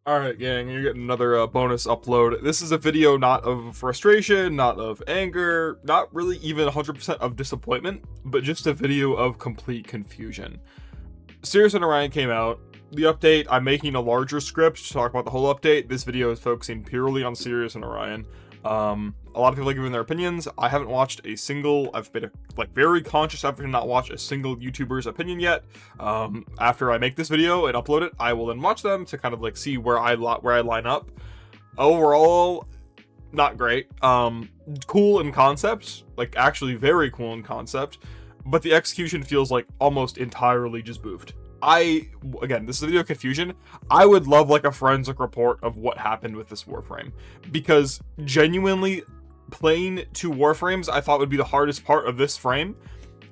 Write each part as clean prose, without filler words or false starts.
Alright, gang, you're getting another bonus upload. This is a video not of frustration, not of anger, not really even 100% of disappointment, but just a video of complete confusion. Sirius and Orion came out. The update, I'm making a larger script to talk about the whole update. This video is focusing purely on Sirius and Orion. A lot of people are giving their opinions. I haven't watched a single, I've made a very conscious effort to not watch a single YouTuber's opinion yet. After I make this video and upload it, I will then watch them to kind of like see where I line up. Overall, not great. Cool in concept, like actually very cool in concept, but the execution feels like almost entirely just boofed. Again, this is a video of confusion. I would love like a forensic report of what happened with this Warframe, because genuinely playing two Warframes I thought would be the hardest part of this frame,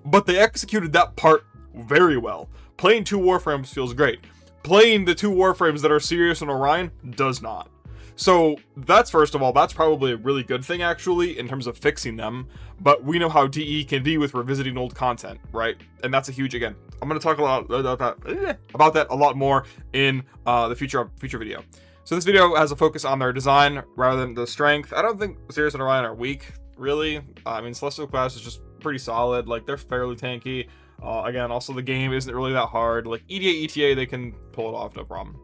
but they executed that part very well. Playing two Warframes feels great. Playing the two Warframes that are Sirius and Orion does not. So that's, first of all, that's probably a really good thing actually in terms of fixing them, but we know how DE can be with revisiting old content, right? And that's a huge, again, I'm going to talk a lot about that a lot more in the future video. So this video has a focus on their design rather than the strength. I don't think Sirius and Orion are weak, really. I mean, Celestial Class is just pretty solid. Like, they're fairly tanky. Again, also the game isn't really that hard. Like, EDA, ETA, they can pull it off, no problem.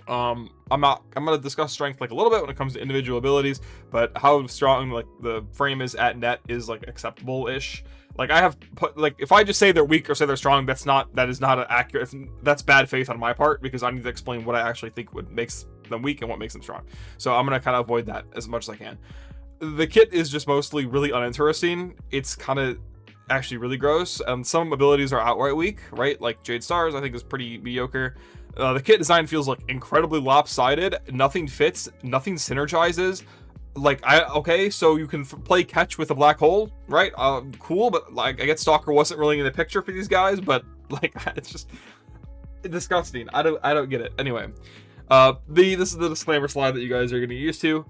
I'm gonna discuss strength like a little bit when it comes to individual abilities, but how strong like the frame is at net is like acceptable-ish. Like, I have put, like, if I just say they're weak or say they're strong, that is not an accurate, that's bad faith on my part, because I need to explain what I actually think what makes them weak and what makes them strong. So I'm gonna kind of avoid that as much as I can. The kit is just mostly really uninteresting. It's kind of actually really gross, and some abilities are outright weak, right? Like Jade Stars, I think, is pretty mediocre. The kit design feels like incredibly lopsided. Nothing fits, nothing synergizes. Like, okay, so you can play catch with a black hole, right? Cool, but like, I guess Stalker wasn't really in the picture for these guys, but like, it's just disgusting. I don't get it. Anyway, this is the disclaimer slide that you guys are getting used to.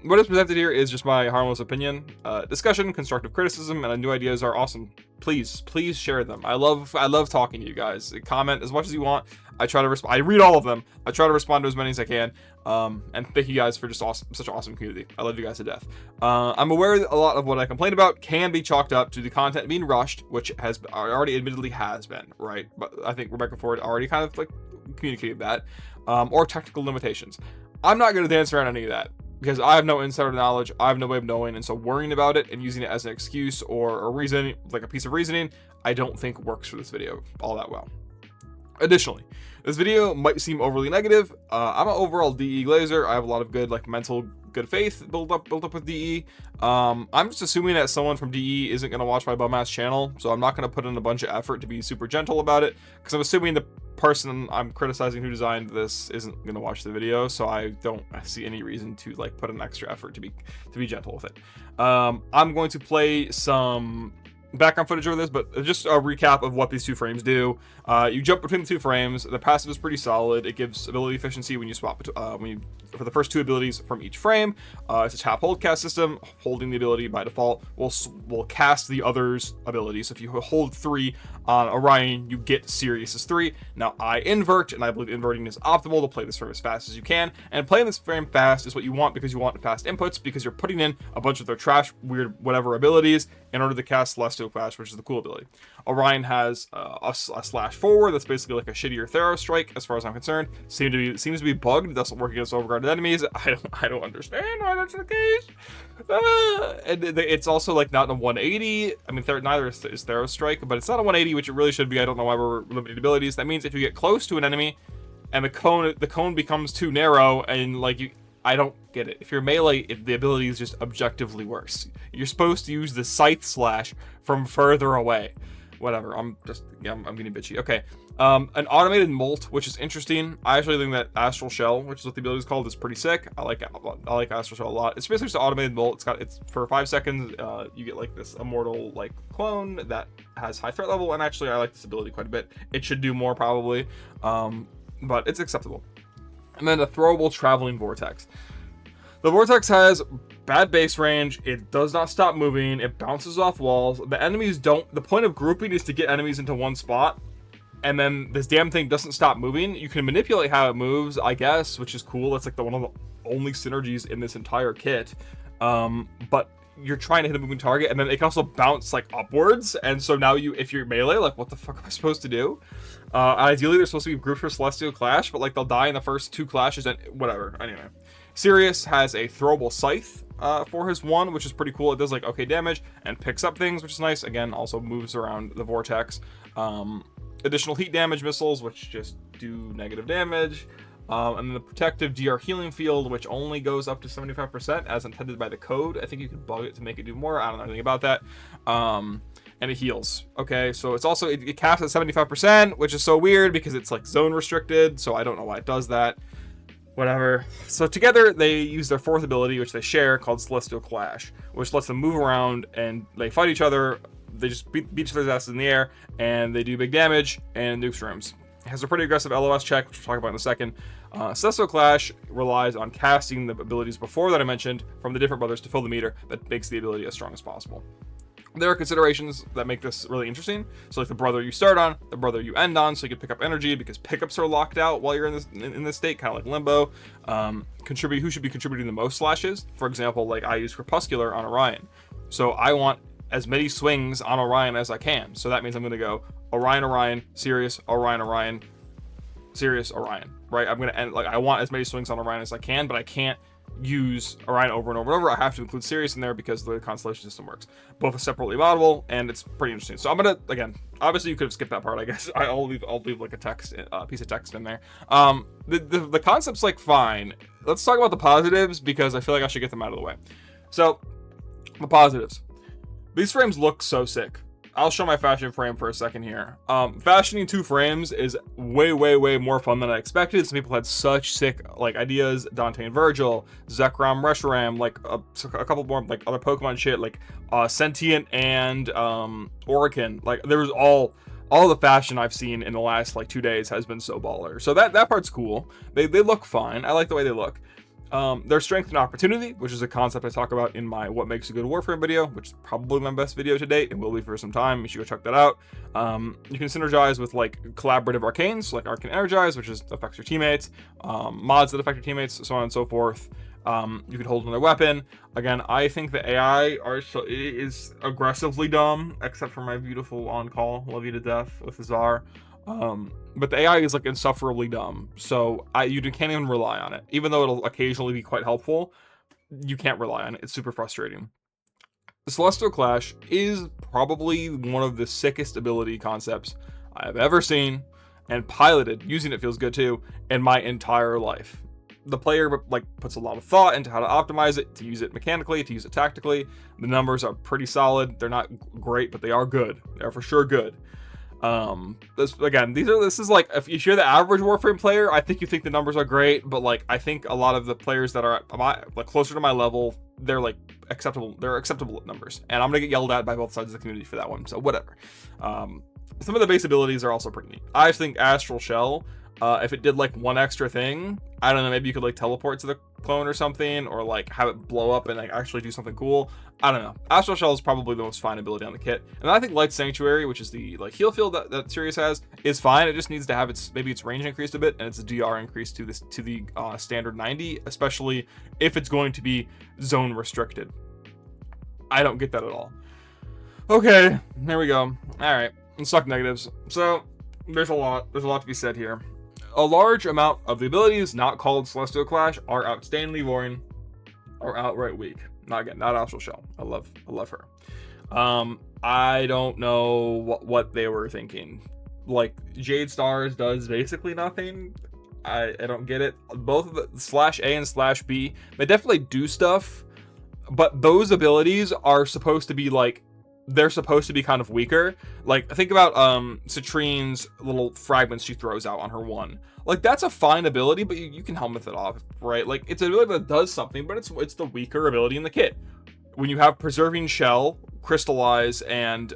What is presented here is just my harmless opinion, discussion, constructive criticism, and new ideas are awesome. Please share them. I love talking to you guys. Comment as much as you want. I try to respond. I read all of them. I try to respond to as many as I can. And thank you guys for just such an awesome community. I love you guys to death. I'm aware that a lot of what I complain about can be chalked up to the content being rushed, which has already admittedly has been, right? But I think Rebecca Ford already kind of like communicated that, or technical limitations. I'm not going to dance around any of that, because I have no insider knowledge, I have no way of knowing, and so worrying about it and using it as an excuse or a reason, like a piece of reasoning, I don't think works for this video all that well. Additionally, this video might seem overly negative. I'm an overall DE glazer. I have a lot of good, like, mental good faith built up with DE. I'm just assuming that someone from DE isn't going to watch my bum ass channel, so I'm not going to put in a bunch of effort to be super gentle about it, because I'm assuming the person I'm criticizing who designed this isn't going to watch the video, so I don't see any reason to like put an extra effort to be gentle with it. I'm going to play some background footage over this, but just a recap of what these two frames do. You jump between the two frames. The passive is pretty solid. It gives ability efficiency when you swap for the first two abilities from each frame. It's a tap hold cast system. Holding the ability by default will cast the other's abilities. So if you hold 3 on Orion, you get Sirius's 3. Now I invert, and I believe inverting is optimal to play this frame as fast as you can. And playing this frame fast is what you want, because you want fast inputs, because you're putting in a bunch of their trash, weird, whatever abilities in order to cast Celestial Clash, which is the cool ability. Orion has a slash forward that's basically like a shittier Thero strike, as far as I'm concerned. Seems to be bugged. It doesn't work against overguarded enemies. I don't understand why that's the case. And it's also like not a 180. I mean, neither is Thero strike, but it's not a 180, which it really should be. I don't know why we're limiting abilities. That means if you get close to an enemy and the cone becomes too narrow, and like I don't get it. If you're melee, the ability is just objectively worse. You're supposed to use the scythe slash from further away. Whatever. I'm getting bitchy. Okay. An automated molt, which is interesting. I actually think that Astral Shell, which is what the ability is called, is pretty sick. I like Astral Shell a lot. It's basically just an automated molt. It's for 5 seconds. You get like this immortal like clone that has high threat level, and actually I like this ability quite a bit. It should do more probably, but it's acceptable. And then a throwable traveling vortex. The vortex has bad base range. It does not stop moving. It bounces off walls. The enemies don't. The point of grouping is to get enemies into one spot. and then this damn thing doesn't stop moving. You can manipulate how it moves, I guess, which is cool. That's like one of the only synergies in this entire kit. But you're trying to hit a moving target, and then it can also bounce like upwards, and so now if you're melee, like, what the fuck am I supposed to do? Ideally they're supposed to be grouped for Celestial Clash, but like they'll die in the first 2 clashes and whatever. Anyway, Sirius has a throwable scythe for his 1, which is pretty cool. It does like okay damage and picks up things, which is nice. Again, also moves around the vortex. Additional heat damage missiles, which just do negative damage. And then the protective DR healing field, which only goes up to 75% as intended by the code. I think you can bug it to make it do more. I don't know anything about that. And it heals. Okay, so it's also, it caps at 75%, which is so weird because it's like zone restricted. So I don't know why it does that. Whatever. So together they use their 4th ability, which they share, called Celestial Clash, which lets them move around and they fight each other. They just beat each other's asses in the air, and they do big damage and nukes rooms. It has a pretty aggressive LOS check, which we'll talk about in a second. Celestial Clash relies on casting the abilities before that I mentioned from the different brothers to fill the meter that makes the ability as strong as possible. There are considerations that make this really interesting. So like the brother you start on, the brother you end on, so you can pick up energy because pickups are locked out while you're in this state, kind of like limbo. Who should be contributing the most slashes? For example, like I use Crepuscular on Orion. So I want as many swings on Orion as I can. So that means I'm going to go Orion, Orion, Sirius, Orion, Orion, Sirius, Orion, right? I'm going to end, like, I want as many swings on Orion as I can, but I can't use Orion over and over and over. I have to include Sirius in there because the constellation system works. Both are separately moddable, and it's pretty interesting. So I'm going to, again, obviously you could have skipped that part, I guess. I'll leave like a text, piece of text in there. The concept's like fine. Let's talk about the positives because I feel like I should get them out of the way. So the positives. These frames look so sick. I'll show my fashion frame for a second here. Fashioning 2 frames is way more fun than I expected. Some people had such sick like ideas. Dante and Virgil, Zekrom, Reshiram, like a couple more like other Pokemon shit, like Sentient and Orican. Like there was all the fashion I've seen in the last like 2 days has been so baller. So that part's cool. They look fine. I like the way they look. There's strength and opportunity, which is a concept I talk about in my What Makes a Good Warframe video, which is probably my best video to date and will be for some time. You should go check that out. You can synergize with like collaborative arcanes, like Arcane Energize, which affects your teammates, mods that affect your teammates, so on and so forth. You could hold another weapon. Again, I think the AI is aggressively dumb, except for my beautiful on-call, love you to death with Azar. But the AI is like insufferably dumb, so you can't even rely on it. Even though it'll occasionally be quite helpful, you can't rely on it. It's super frustrating. The Celestial Clash is probably one of the sickest ability concepts I have ever seen, and piloted, using it feels good too, in my entire life. The player like puts a lot of thought into how to optimize it, to use it mechanically, to use it tactically. The numbers are pretty solid. They're not great, but they are good. They're for sure good. This is like, if you're the average Warframe player, I think you think the numbers are great, but like I think a lot of the players that are like closer to my level, they're like acceptable. They're acceptable numbers, and I'm gonna get yelled at by both sides of the community for that one. So whatever. Some of the base abilities are also pretty neat. I think Astral Shell, if it did like one extra thing, I don't know, maybe you could like teleport to the clone or something, or like have it blow up and like actually do something cool. I don't know. Astral Shell is probably the most fine ability on the kit, and I think Light Sanctuary, which is the like heal field that Sirius has, is fine. It just needs to have its range increased a bit and its DR increased to the standard 90, especially if it's going to be zone restricted. I don't get that at all. Okay, there we go. All right, let's talk negatives. So there's a lot to be said here. A large amount of the abilities not called Celestial Clash are outstandingly boring or outright weak. Not Astral Shell. I love her. I don't know what they were thinking. Like Jade Stars does basically nothing. I don't get it. Both of the /A and /B, they definitely do stuff, but those abilities are supposed to be like, they're supposed to be kind of weaker. Like think about Citrine's little fragments she throws out on her 1. Like that's a fine ability, but you can helmet it off, right? Like it's an ability that does something, but it's the weaker ability in the kit. When you have Preserving Shell, Crystallize, and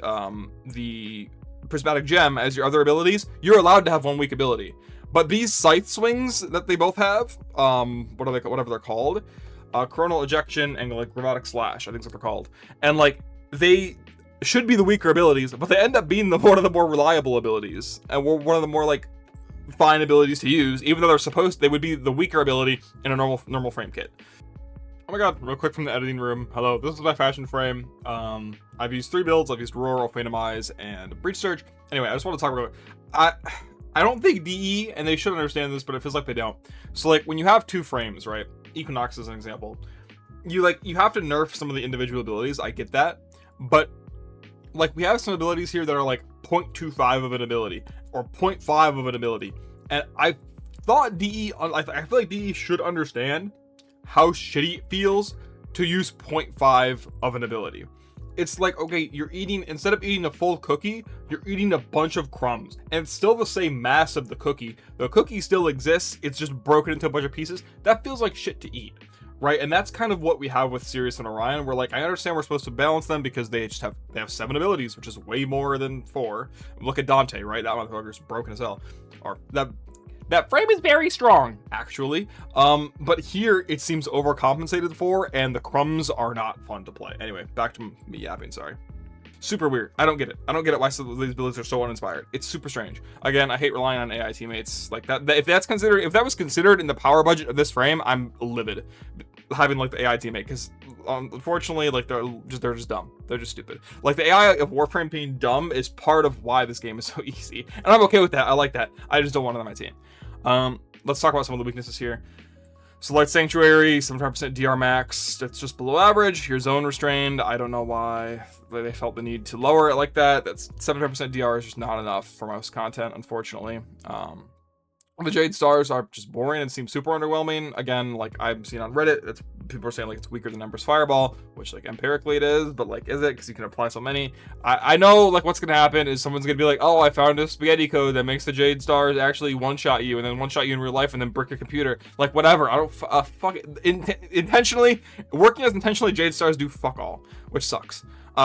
the Prismatic Gem as your other abilities, you're allowed to have one weak ability. But these Scythe Swings that they both have, whatever they're called, Coronal Ejection and like Robotic Slash, I think is what they're called, and like they should be the weaker abilities, but they end up being one of the more reliable abilities, and one of the more like fine abilities to use, even though they would be the weaker ability in a normal frame kit. Oh my god, real quick from the editing room. Hello, this is my fashion frame. I've used 3 builds. I've used Aurora, Minimize, and Breach Surge. Anyway, I just want to talk about it. I don't think DE, and they should understand this, but it feels like they don't. So like when you have 2 frames, right? Equinox is an example. You have to nerf some of the individual abilities. I get that, but like we have some abilities here that are like 0.25 of an ability or 0.5 of an ability, and I thought DE, I feel like DE should understand how shitty it feels to use 0.5 of an ability. It's like, okay, you're eating, instead of eating a full cookie, you're eating a bunch of crumbs, and it's still the same mass of the cookie. The cookie still exists, it's just broken into a bunch of pieces. That feels like shit to eat, right? And that's kind of what we have with Sirius and Orion. We're like, I understand we're supposed to balance them because they have 7 abilities, which is way more than 4. Look at Dante, right? That motherfucker's broken as hell. Or that frame is very strong, actually. But here it seems overcompensated for, and the crumbs are not fun to play. Anyway, back to me yapping, sorry. Super weird. I don't get it. I don't get it why some of these abilities are so uninspired. It's super strange. Again, I hate relying on AI teammates like that. If that was considered in the power budget of this frame, I'm livid having like the AI teammate, because unfortunately, like they're just dumb. They're just stupid. Like the AI of Warframe being dumb is part of why this game is so easy, and I'm okay with that. I like that. I just don't want it on my team. Let's talk about some of the weaknesses here. So Light Sanctuary, 75% DR max, that's just below average. Your zone restrained, I don't know why they felt the need to lower it like that. That's 75% DR is just not enough for most content, unfortunately. The Jade Stars are just boring and seem super underwhelming. Again, like I've seen on Reddit, that's people are saying like it's weaker than Emperor's Fireball, which like empirically it is, but like is it? Because you can apply so many. I know like what's gonna happen is someone's gonna be like, oh, I found a spaghetti code that makes the Jade Stars actually one-shot you, and then one-shot you in real life, and then brick your computer. Like whatever. I don't fuck it. Intentionally working as intentionally, Jade Stars do fuck all, which sucks.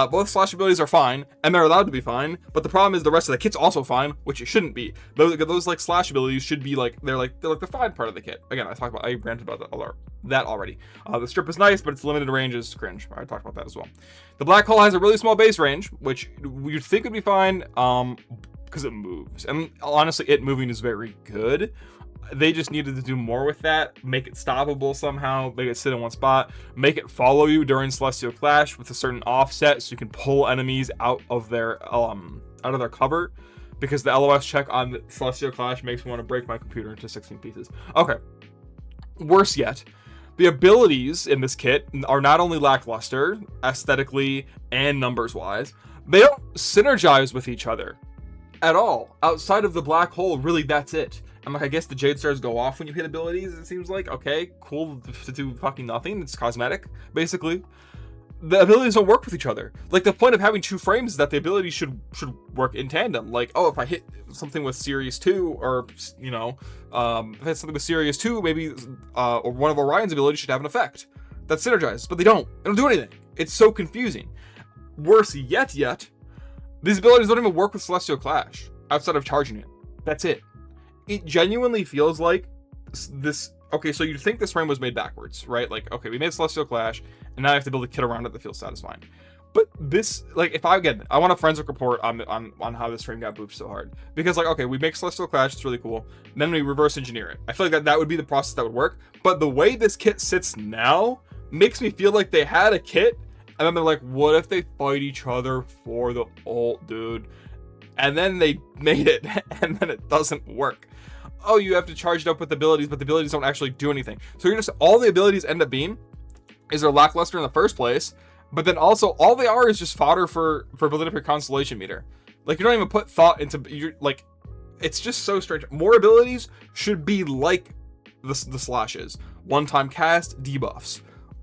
Both slash abilities are fine, and they're allowed to be fine, but the problem is the rest of the kit's also fine, which it shouldn't be. Those like slash abilities should be like they're like the fine part of the kit. Again, I ranted about that already. The strip is nice, but its limited range is cringe. I talked about that as well. The black hole has a really small base range, which you'd think would be fine, because it moves, and honestly, it moving is very good. They just needed to do more with that, make it stoppable somehow, make it sit in one spot, make it follow you during Celestial Clash with a certain offset so you can pull enemies out of their cover, because the LOS check on the Celestial Clash makes me want to break my computer into 16 pieces. Okay, worse yet, the abilities in this kit are not only lackluster aesthetically and numbers wise, they don't synergize with each other at all. Outside of the black hole, really that's it. I'm like, I guess the Jade Stars go off when you hit abilities, it seems like. Okay, cool, to do fucking nothing. It's cosmetic, basically. The abilities don't work with each other. Like, the point of having 2 frames is that the abilities should work in tandem. Like, oh, if I hit something with Sirius 2, or, you know, if I hit something with Sirius 2, maybe, or one of Orion's abilities should have an effect that synergizes, but they don't. They don't do anything. It's so confusing. Worse yet, these abilities don't even work with Celestial Clash, outside of charging it. That's it. It genuinely feels like this. Okay, so you'd think this frame was made backwards, right? Like, okay, we made Celestial Clash, and now I have to build a kit around it that feels satisfying. But this, like, if I want a forensic report on how this frame got boofed so hard, because like, okay, we make Celestial Clash, it's really cool, and then we reverse engineer it. I feel like that would be the process that would work. But the way this kit sits now makes me feel like they had a kit, and then they're like, what if they fight each other for the ult, dude? And then they made it, and then it doesn't work. Oh, you have to charge it up with abilities, but the abilities don't actually do anything. So you're just, all the abilities end up being is they're lackluster in the first place, but then also all they are is just fodder for building up your constellation meter. Like, you don't even put thought into, you're like, it's just so strange. More abilities should be like the slashes. One-time cast, debuffs,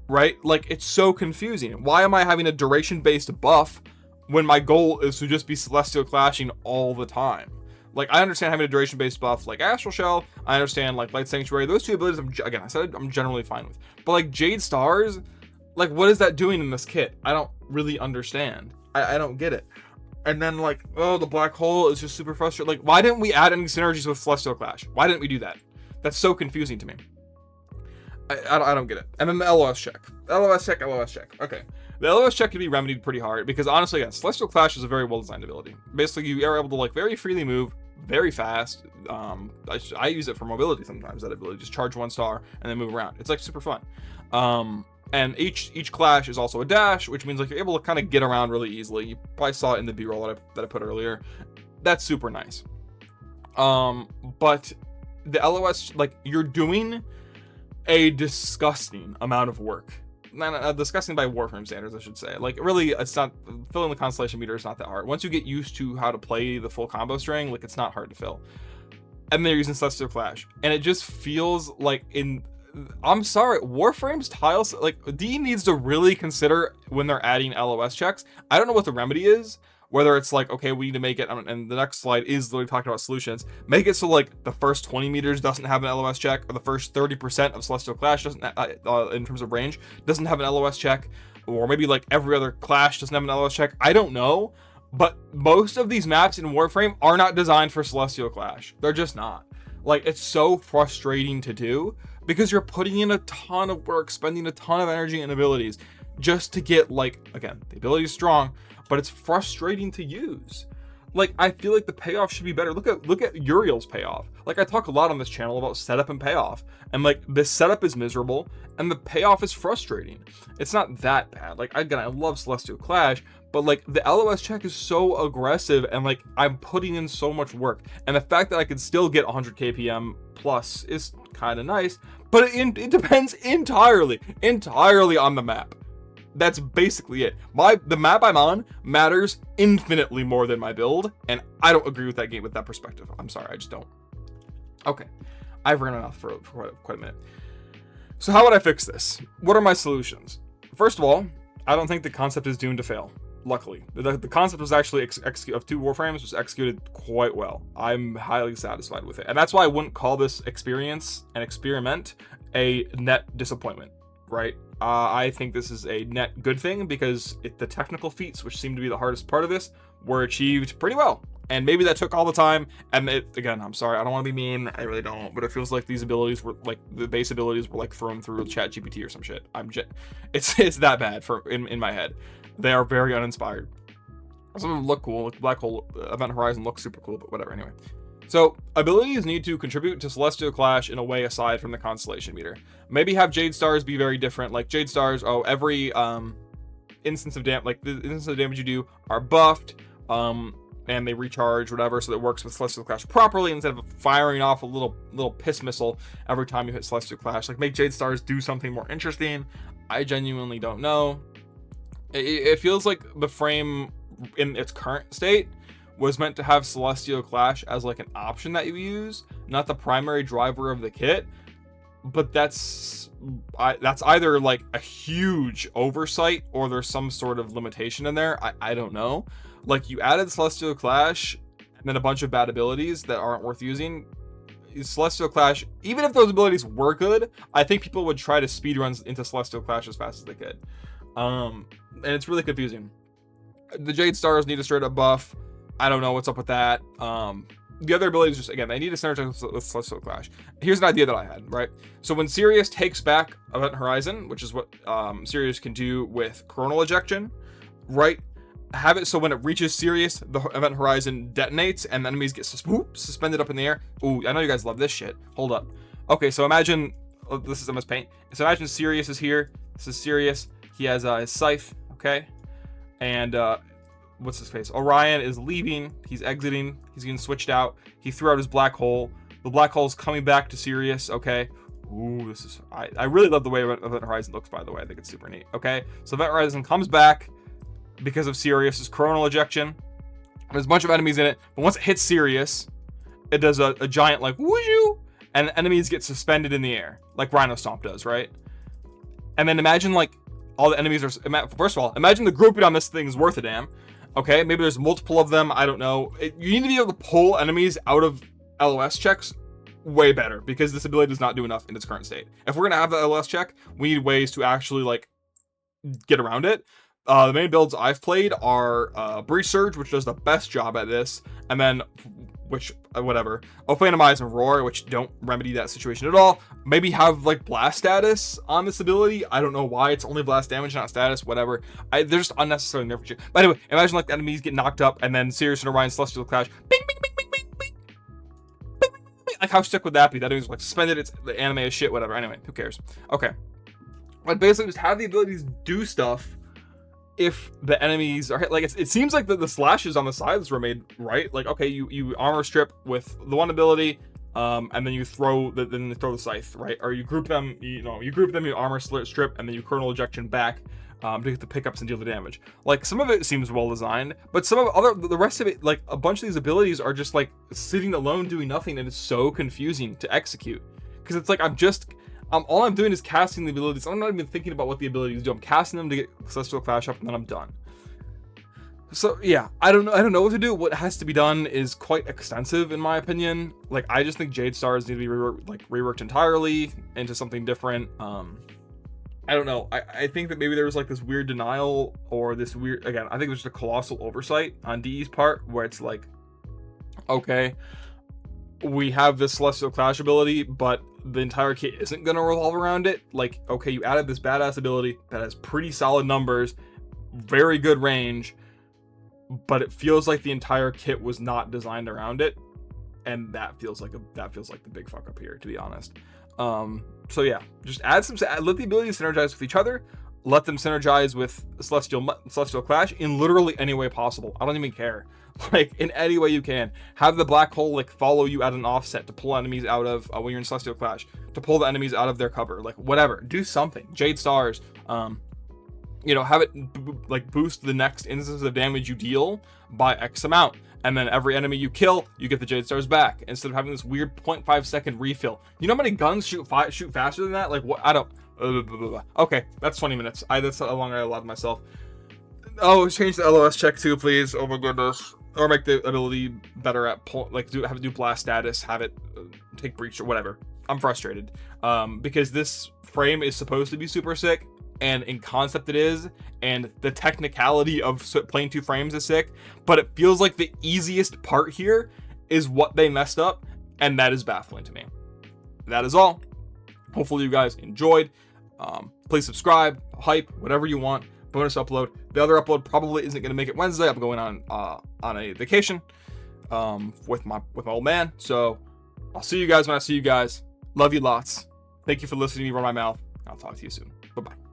right? Like, it's so confusing. Why am I having a duration-based buff when my goal is to just be Celestial Clashing all the time? Like, I understand having a duration-based buff like Astral Shell. I understand, like, Light Sanctuary. Those 2 abilities, I'm generally fine with. But, like, Jade Stars, like, what is that doing in this kit? I don't really understand. I don't get it. And then, like, oh, the black hole is just super frustrating. Like, why didn't we add any synergies with Celestial Clash? Why didn't we do that? That's so confusing to me. I don't get it. And then the LOS check. LOS check, LOS check. Okay. The LOS check can be remedied pretty hard because honestly, yeah, Celestial Clash is a very well designed ability. Basically, you are able to like very freely move, very fast. I use it for mobility sometimes, that ability. Just charge 1 star and then move around. It's like super fun. And each clash is also a dash, which means like you're able to kind of get around really easily. You probably saw it in the B-roll that I put earlier. That's super nice. But the LOS, like, you're doing a disgusting amount of work. Not disgusting by Warframe standards, I should say. Like, really, it's not, filling the constellation meter is not that hard. Once you get used to how to play the full combo string, like, it's not hard to fill. And they're using Celestial Clash, and it just feels like I'm sorry, Warframe's tiles, like, D needs to really consider when they're adding LOS checks. I don't know what the remedy is, whether it's like, okay, we need to make it, and the next slide is literally talking about solutions, make it so like the first 20 meters doesn't have an LOS check, or the first 30% of Celestial Clash doesn't, in terms of range, doesn't have an LOS check, or maybe like every other clash doesn't have an LOS check. I don't know, but most of these maps in Warframe are not designed for Celestial Clash. They're just not. Like, it's so frustrating to do because you're putting in a ton of work, spending a ton of energy and abilities just to get, like, again, the ability is strong, but it's frustrating to use. Like, I feel like the payoff should be better. Look at Uriel's payoff. Like, I talk a lot on this channel about setup and payoff, and like the setup is miserable and the payoff is frustrating. It's not that bad. Like, again, I love Celestial Clash, but like the LOS check is so aggressive and like I'm putting in so much work, and the fact that I can still get 100 kpm plus is kind of nice, but it depends entirely on the map. That's basically it. The map I'm on matters infinitely more than my build, and I don't agree with that game with that perspective. I'm sorry, I just don't. Okay, I've run enough for quite a minute. So how would I fix this? What are my solutions? First of all, I don't think the concept is doomed to fail. Luckily, the concept was actually of 2 Warframes was executed quite well. I'm highly satisfied with it, and that's why I wouldn't call this experience and experiment a net disappointment, right? I think this is a net good thing because the technical feats, which seem to be the hardest part of this, were achieved pretty well. And maybe that took all the time. And again, I'm sorry, I don't want to be mean. I really don't. But it feels like these abilities were like, the base abilities were like thrown through ChatGPT or some shit. It's that bad in my head. They are very uninspired. Some of them look cool. Like Black Hole Event Horizon looks super cool, but whatever. Anyway. So, abilities need to contribute to Celestial Clash in a way aside from the constellation meter. Maybe have Jade Stars be very different. Like Jade Stars, every instance of damage you do are buffed, and they recharge, whatever, so that it works with Celestial Clash properly instead of firing off a little piss missile every time you hit Celestial Clash. Like, make Jade Stars do something more interesting. I genuinely don't know. It feels like the frame in its current state was meant to have Celestial Clash as like an option that you use, not the primary driver of the kit. But that's either like a huge oversight or there's some sort of limitation in there. I don't know. Like, you added Celestial Clash and then a bunch of bad abilities that aren't worth using. Celestial Clash, even if those abilities were good, I think people would try to speedruns into Celestial Clash as fast as they could. And it's really confusing. The Jade Stars need a straight up buff. I don't know what's up with that. The other abilities, just again, they need to synergize with Celestial Clash. Here's an idea that I had, right? So when Sirius takes back Event Horizon, which is what Sirius can do with Coronal Ejection, right? Have it so when it reaches Sirius, the Event Horizon detonates and the enemies get suspended up in the air. Ooh, I know you guys love this shit. Hold up. Okay, so imagine, this is MS Paint. So imagine Sirius is here. This is Sirius. He has his scythe, okay? And what's his face? Orion is leaving. He's exiting. He's getting switched out. He threw out his black hole. The black hole's coming back to Sirius, okay? Ooh, this is... I really love the way Event Horizon looks, by the way. I think it's super neat, okay? So Event Horizon comes back because of Sirius's Coronal Ejection. There's a bunch of enemies in it, but once it hits Sirius, it does a giant, like, whooshoo, and enemies get suspended in the air, like Rhino Stomp does, right? And then imagine, like, all the enemies are... First of all, imagine the grouping on this thing is worth a damn. Okay, maybe there's multiple of them. I don't know. You need to be able to pull enemies out of LOS checks way better because this ability does not do enough in its current state. If we're going to have the LOS check, we need ways to actually, like, get around it. The main builds I've played are Breach Surge, which does the best job at this, and then which whatever. Ophanimize and Roar, which don't remedy that situation at all. Maybe have like blast status on this ability. I don't know why it's only blast damage, not status, whatever. They're just unnecessarily nerfed. But anyway, imagine like the enemies get knocked up and then Sirius and Orion Celestial Clash. Bing, bing, bing, bing, bing, bing, bing, bing, bing. Like how sick would that be? That enemy's like suspended, it's the anime is shit, whatever. Anyway, who cares? Okay. But basically just have the abilities do stuff if the enemies are hit. Like it seems like the slashes on the sides were made right. Like, okay, you armor strip with the one ability, and then you throw the scythe, right? Or you group them, you armor strip, and then you kernel ejection back to get the pickups and deal the damage. Like some of it seems well designed, but the rest of it, like a bunch of these abilities are just like sitting alone doing nothing, and it's so confusing to execute because it's like all I'm doing is casting the abilities. I'm not even thinking about what the abilities do. I'm casting them to get Celestial Clash up, and then I'm done. So yeah, I don't know what to do. What has to be done is quite extensive, in my opinion. Like I just think Jade Stars need to be reworked entirely into something different. I don't know. I think that maybe there was like this weird denial or this weird, again, I think there's a colossal oversight on DE's part where it's like, okay, we have this Celestial Clash ability, but the entire kit isn't going to revolve around it. Like, okay, you added this badass ability that has pretty solid numbers, very good range, but it feels like the entire kit was not designed around it, and that feels like the big fuck up here, to be honest. So yeah, just let the abilities synergize with each other. Let them synergize with Celestial Clash in literally any way possible. I don't even care. Like in any way you can. Have the black hole like follow you at an offset to pull enemies out of when you're in Celestial Clash, to pull the enemies out of their cover. Like whatever, do something. Jade Stars, have it like boost the next instance of damage you deal by X amount, and then every enemy you kill, you get the Jade Stars back instead of having this weird 0.5 second refill. You know how many guns shoot faster than that? Like what? I don't. Okay, that's 20 minutes. That's how long I allowed myself. Oh, change the LOS check too, please. Oh my goodness. Or make the ability better at have it do blast status, have it take breach or whatever. I'm frustrated because this frame is supposed to be super sick, and in concept it is, and the technicality of playing 2 frames is sick, but it feels like the easiest part here is what they messed up, and that is baffling to me. That is all. Hopefully you guys enjoyed. Please subscribe, hype, whatever you want. Bonus upload. The other upload probably isn't going to make it Wednesday. I'm going on a vacation with my old man. So I'll see you guys when I see you guys. Love you lots. Thank you for listening to me run my mouth. I'll talk to you soon. Bye-bye.